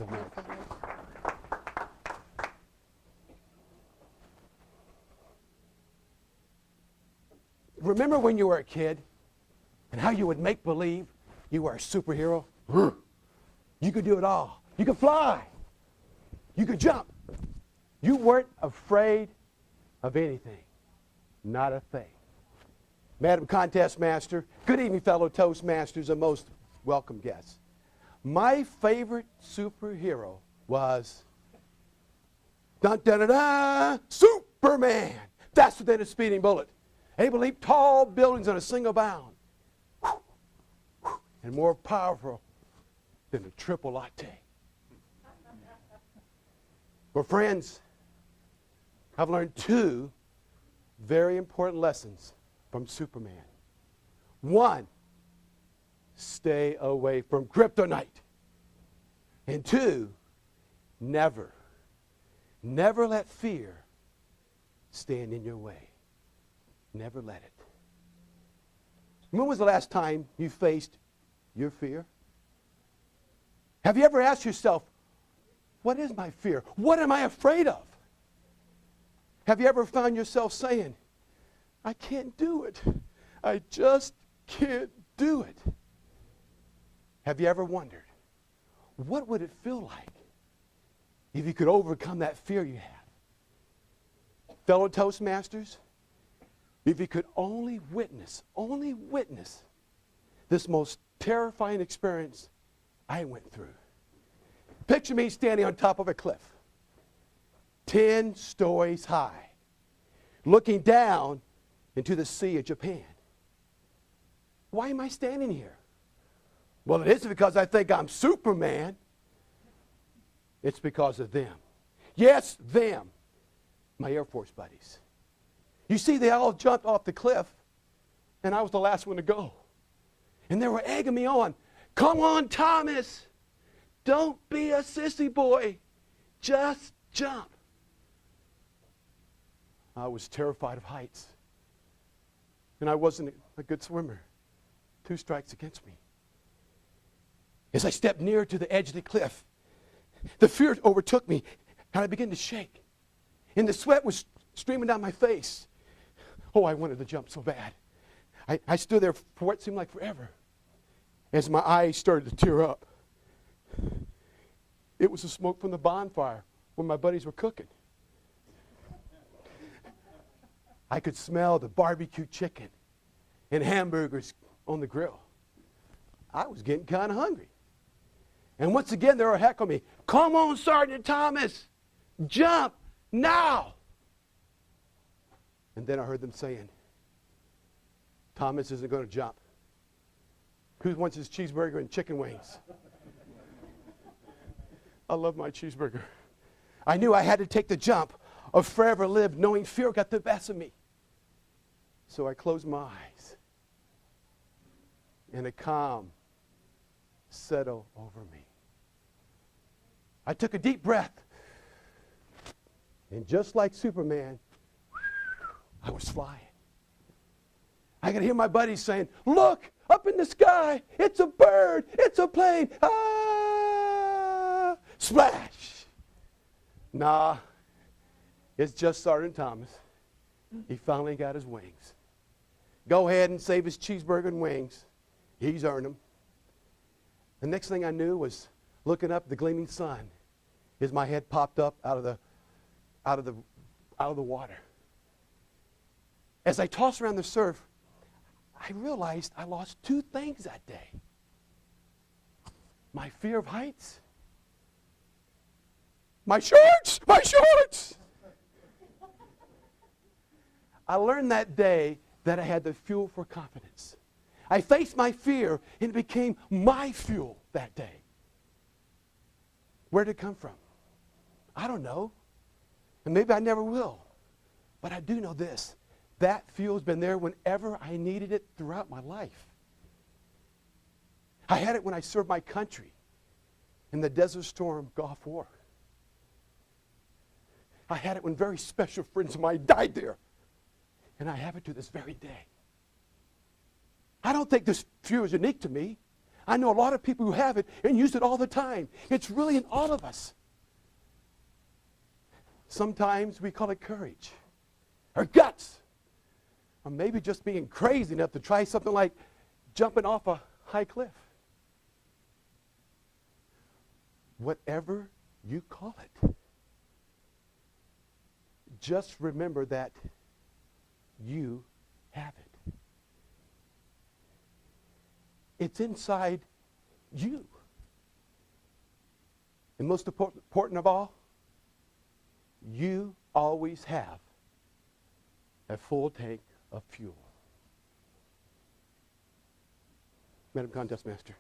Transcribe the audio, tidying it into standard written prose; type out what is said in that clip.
of me. Remember when you were a kid and how you would make believe you were a superhero? You could do it all. You could fly. You could jump. You weren't afraid of anything. Not a thing. Madam Contest Master, good evening, fellow Toastmasters and most welcome guests. My favorite superhero was dun dun dun dun, Superman, faster than a speeding bullet, able to leap tall buildings on a single bound, and more powerful than a triple latte. Well, friends, I've learned two very important lessons from Superman. One, stay away from kryptonite. And two, never let fear stand in your way. Never let it. When was the last time you faced your fear? Have you ever asked yourself, what is my fear? What am I afraid of? Have you ever found yourself saying, I can't do it. I just can't do it. Have you ever wondered, what would it feel like if you could overcome that fear you have? Fellow Toastmasters, if you could only witness this most terrifying experience I went through. Picture me standing on top of a cliff, 10 stories high, looking down into the Sea of Japan. Why am I standing here? Well, it isn't because I think I'm Superman. It's because of them. Yes, them, my Air Force buddies. You see, they all jumped off the cliff, and I was the last one to go. And they were egging me on. Come on, Thomas. Don't be a sissy boy. Just jump. I was terrified of heights. And I wasn't a good swimmer. 2 strikes against me. As I stepped near to the edge of the cliff, the fear overtook me, and I began to shake. And the sweat was streaming down my face. Oh, I wanted to jump so bad. I stood there for what seemed like forever as my eyes started to tear up. It was the smoke from the bonfire when my buddies were cooking. I could smell the barbecue chicken and hamburgers on the grill. I was getting kind of hungry. And once again, they were heckling me. Come on, Sergeant Thomas. Jump now. And then I heard them saying, Thomas isn't going to jump. Who wants his cheeseburger and chicken wings? I love my cheeseburger. I knew I had to take the jump or forever live knowing fear got the best of me. So I closed my eyes, and a calm settled over me. I took a deep breath, and just like Superman, I was flying. I could hear my buddies saying, look, up in the sky, it's a bird, it's a plane, ah, splash. Nah, it's just Sergeant Thomas. He finally got his wings. Go ahead and save his cheeseburger and wings. He's earned them. The next thing I knew was looking up at the gleaming sun as my head popped up out of the water. As I tossed around the surf, I realized I lost 2 things that day. My fear of heights. My shorts! My shorts! I learned that day that I had the fuel for confidence. I faced my fear, and it became my fuel that day. Where did it come from? I don't know. And maybe I never will. But I do know this. That fuel's been there whenever I needed it throughout my life. I had it when I served my country in the Desert Storm Gulf War. I had it when very special friends of mine died there. And I have it to this very day. I don't think this fear is unique to me. I know a lot of people who have it and use it all the time. It's really in all of us. Sometimes we call it courage or guts, or maybe just being crazy enough to try something like jumping off a high cliff. Whatever you call it, just remember that you have it. It's inside you. And most important of all, you always have a full tank of fuel. Madam Contest Master.